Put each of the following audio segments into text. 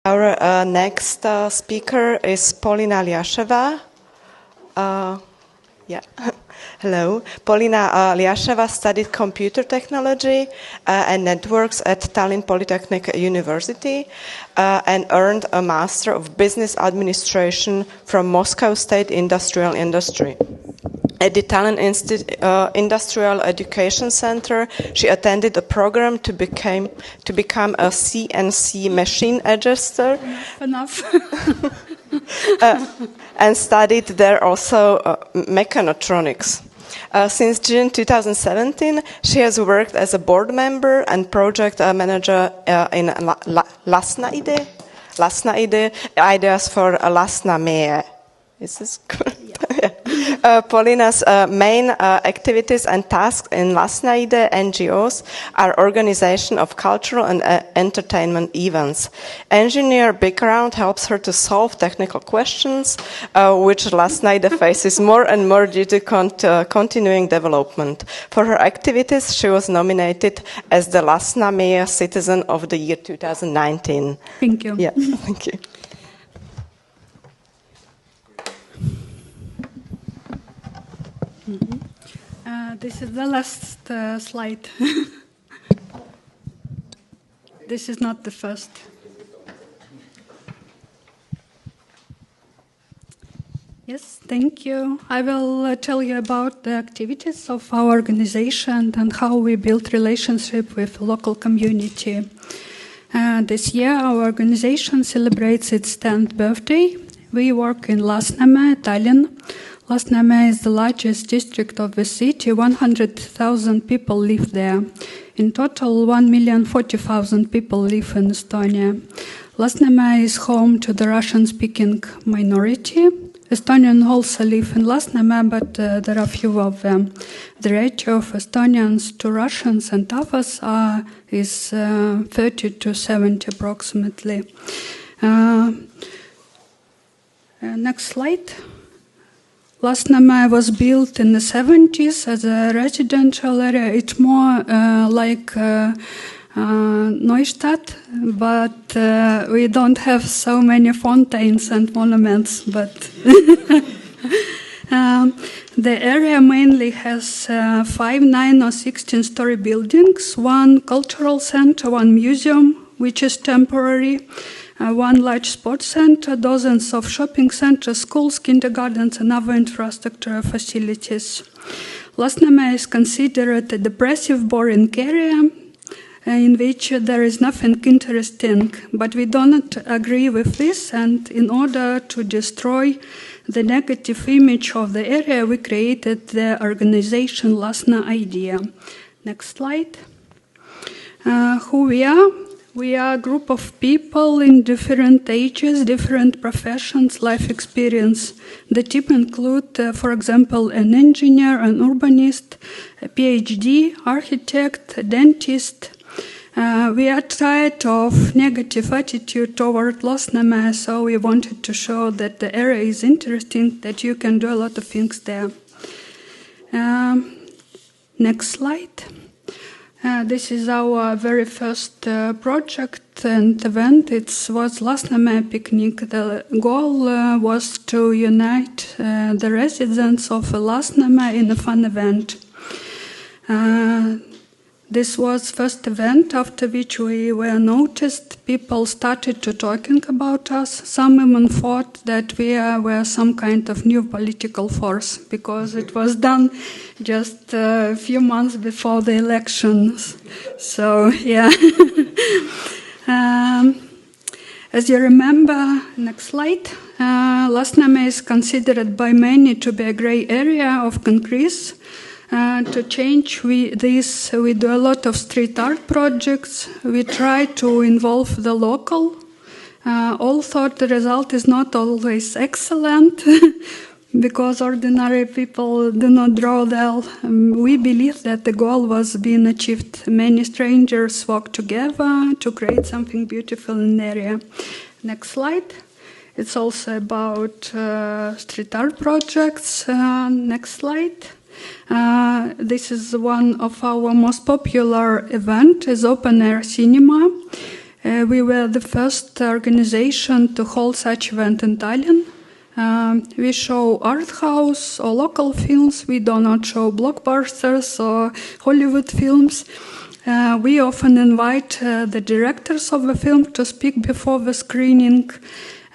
Our next speaker is Polina Ljaševa. Hello. Polina Ljaševa studied computer technology and networks at Tallinn Polytechnic University and earned a Master of Business Administration from Moscow State Industrial Industry. At the Tallinn Industrial Education Center, she attended a program to become a CNC machine adjuster. Enough. And studied there also mechatronics. Since June 2017, she has worked as a board member and project manager in Lasnaidee, ideas for Lasnamäe. Is this correct? Yeah. Polina's main activities and tasks in Lasnaidee NGOs are organization of cultural and entertainment events. Engineer background helps her to solve technical questions, which Lasnaidee faces more and more due to continuing development. For her activities, she was nominated as the Lasnamäe Citizen of the Year 2019. Thank you. Yeah, thank you. This is the last slide. This is not the first. Yes, thank you. I will tell you about the activities of our organization and how we build relationship with the local community. This year, our organization celebrates its 10th birthday. We work in Lasnamäe, Tallinn. Lasnamäe is the largest district of the city. 100,000 people live there. In total, 1,040,000 people live in Estonia. Lasnamäe is home to the Russian-speaking minority. Estonians also live in Lasnamäe, but there are few of them. The ratio of Estonians to Russians and others is 30 to 70 approximately. Next slide. Lasnamäe was built in the 70s as a residential area. It's more like Neustadt, but we don't have so many fountains and monuments. But the area mainly has 5, 9 or 16-story buildings, one cultural center, one museum, which is temporary, one large sports center, dozens of shopping centers, schools, kindergartens, and other infrastructure facilities. Lasnamäe is considered a depressive, boring area in which there is nothing interesting, but we do not agree with this, and in order to destroy the negative image of the area, we created the organization Lasnaidee. Next slide. Who we are? We are a group of people in different ages, different professions, life experience. The team include, for example, an engineer, an urbanist, a PhD, architect, a dentist. We are tired of negative attitude toward Lasnamäe, so we wanted to show that the area is interesting, that you can do a lot of things there. Next slide. This is our very first project and event. It was Lasnamäe picnic. The goal was to unite the residents of Lasnamäe in a fun event. This was first event after which we were noticed. People started to talking about us. Some even thought that we were some kind of new political force because it was done just a few months before the elections. So, yeah. As you remember, next slide, Lasnamäe is considered by many to be a gray area of concrete. To change this, we do a lot of street art projects. We try to involve the local, although the result is not always excellent because ordinary people do not draw well. We believe that the goal was being achieved. Many strangers work together to create something beautiful in the area. Next slide. It's also about street art projects. Next slide. This is one of our most popular events, is open air cinema. We were the first organization to hold such event in Tallinn. We show art house or local films. We do not show blockbusters or Hollywood films. We often invite the directors of the film to speak before the screening.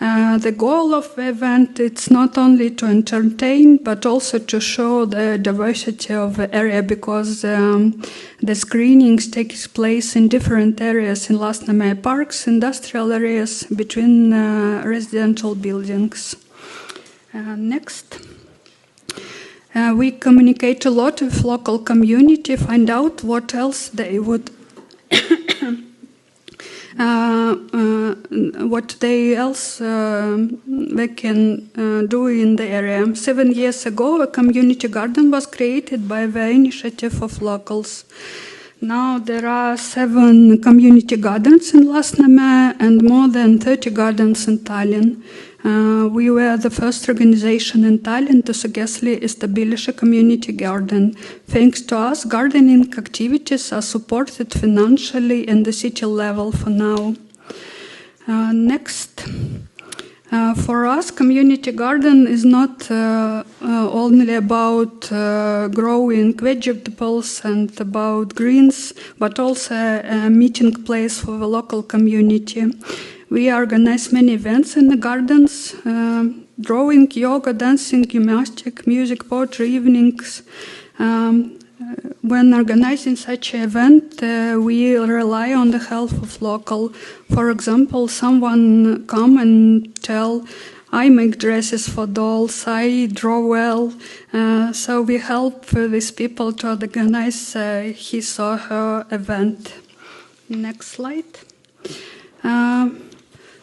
The goal of the event is not only to entertain, but also to show the diversity of the area, because the screenings take place in different areas in Lasnamäe parks, industrial areas, between residential buildings. Next. We communicate a lot with local community, find out what else they would they can do in the area. 7 years ago, a community garden was created by the initiative of locals. Now there are 7 community gardens in Lasnamäe and more than 30 gardens in Tallinn. We were the first organization in Tallinn to successfully establish a community garden. Thanks to us, gardening activities are supported financially in the city level for now. Next. For us, community garden is not only about growing vegetables and about greens, but also a meeting place for the local community. We organize many events in the gardens, drawing, yoga, dancing, gymnastics, music, poetry evenings. When organizing such an event, we rely on the help of local. For example, someone come and tell, I make dresses for dolls, I draw well. So we help these people to organize his or her event. Next slide.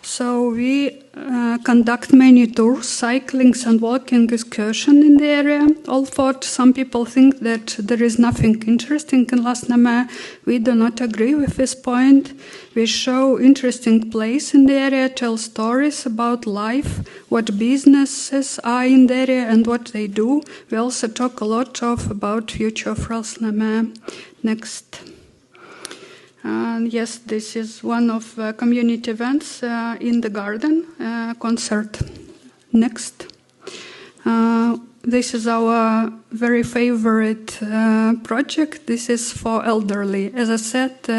So we conduct many tours, cyclings and walking excursions in the area. Although some people think that there is nothing interesting in Lasnamäe, we do not agree with this point. We show interesting places in the area, tell stories about life, what businesses are in the area and what they do. We also talk a lot about future of Lasnamäe. Next. Yes, this is one of the community events in the garden, concert. Next. This is our very favorite project. This is for elderly. As I said,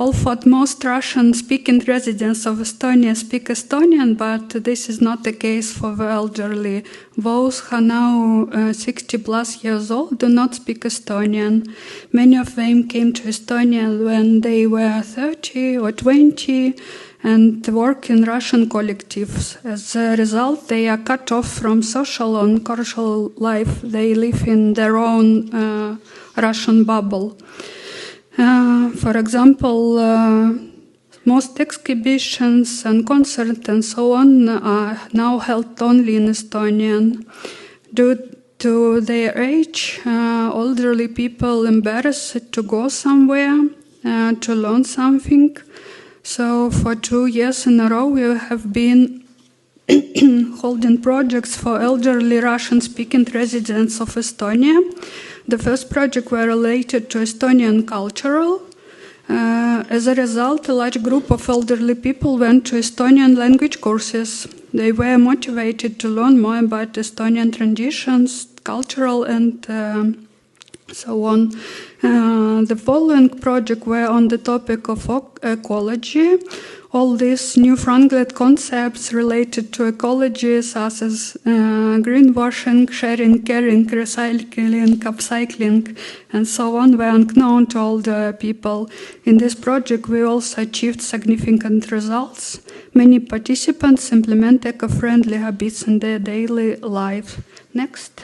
although most Russian-speaking residents of Estonia speak Estonian, but this is not the case for the elderly. Those who are now 60 plus years old do not speak Estonian. Many of them came to Estonia when they were 30 or 20 and work in Russian collectives. As a result, they are cut off from social and cultural life. They live in their own Russian bubble. For example, most exhibitions and concerts and so on are now held only in Estonian. Due to their age, elderly people embarrassed to go somewhere to learn something. So for 2 years in a row, we have been holding projects for elderly Russian-speaking residents of Estonia. The first project were related to Estonian cultural. As a result, a large group of elderly people went to Estonian language courses. They were motivated to learn more about Estonian traditions, cultural and so on. The following projects were on the topic of ecology. All these newfangled concepts related to ecology, such as greenwashing, sharing, caring, recycling, upcycling, and so on, were unknown to all the people. In this project, we also achieved significant results. Many participants implement eco-friendly habits in their daily life. Next.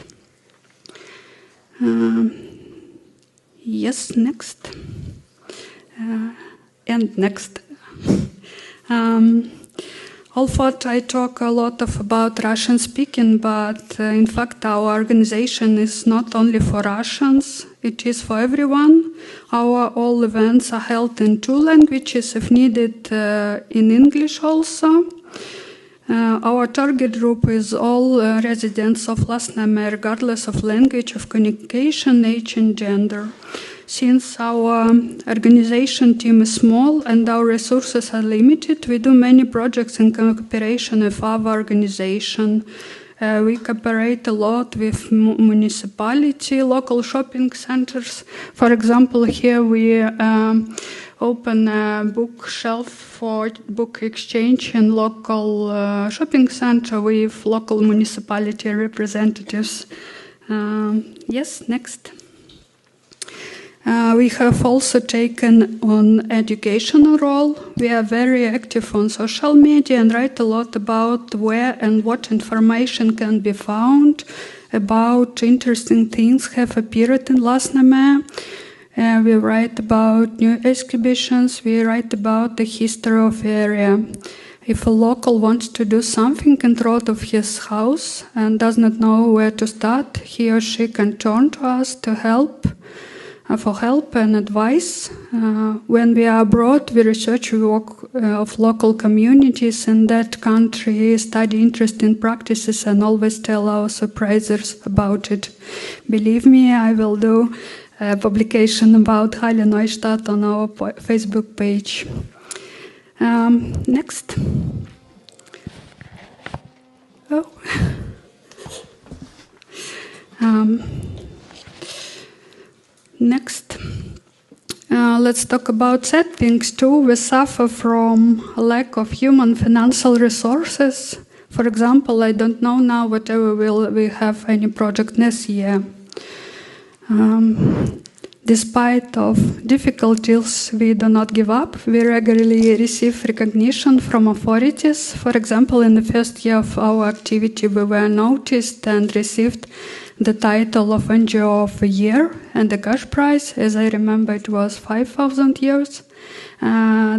Yes, next. And next. Although I talk a lot about Russian speaking, but in fact our organization is not only for Russians, it is for everyone. Our all events are held in 2 languages, if needed in English also. Our target group is all residents of Lasnamäe, regardless of language, of communication, age and gender. Since our organization team is small and our resources are limited, we do many projects in cooperation with our organization. We cooperate a lot with municipality, local shopping centers. For example, here we open a bookshelf for book exchange in local shopping center with local municipality representatives. Yes, next. We have also taken on educational role. We are very active on social media and write a lot about where and what information can be found about interesting things have appeared in Lasnamäe. We write about new exhibitions. We write about the history of the area. If a local wants to do something in front of his house and does not know where to start, he or she can turn to us to help. For help and advice. When we are abroad, we research work of local communities in that country, study interesting practices, and always tell our supervisors about it. Believe me, I will do a publication about Halle-Neustadt on our Facebook page. Next. Oh. Next, let's talk about sad things too. We suffer from a lack of human financial resources. For example, I don't know now whether we have any project next year. Despite of difficulties, we do not give up. We regularly receive recognition from authorities. For example, in the first year of our activity, we were noticed and received the title of NGO of the Year and the cash prize. As I remember, it was 5,000 euros.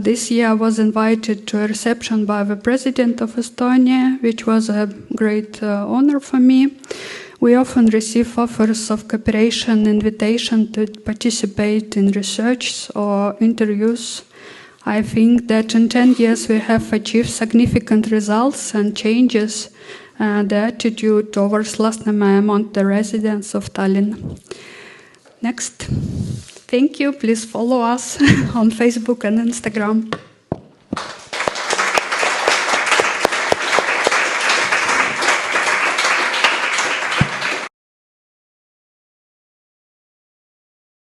This year I was invited to a reception by the President of Estonia, which was a great honor for me. We often receive offers of cooperation, invitation to participate in research or interviews. I think that in 10 years we have achieved significant results and changes the attitude towards Lasnamäe among the residents of Tallinn. Next. Thank you. Please follow us on Facebook and Instagram.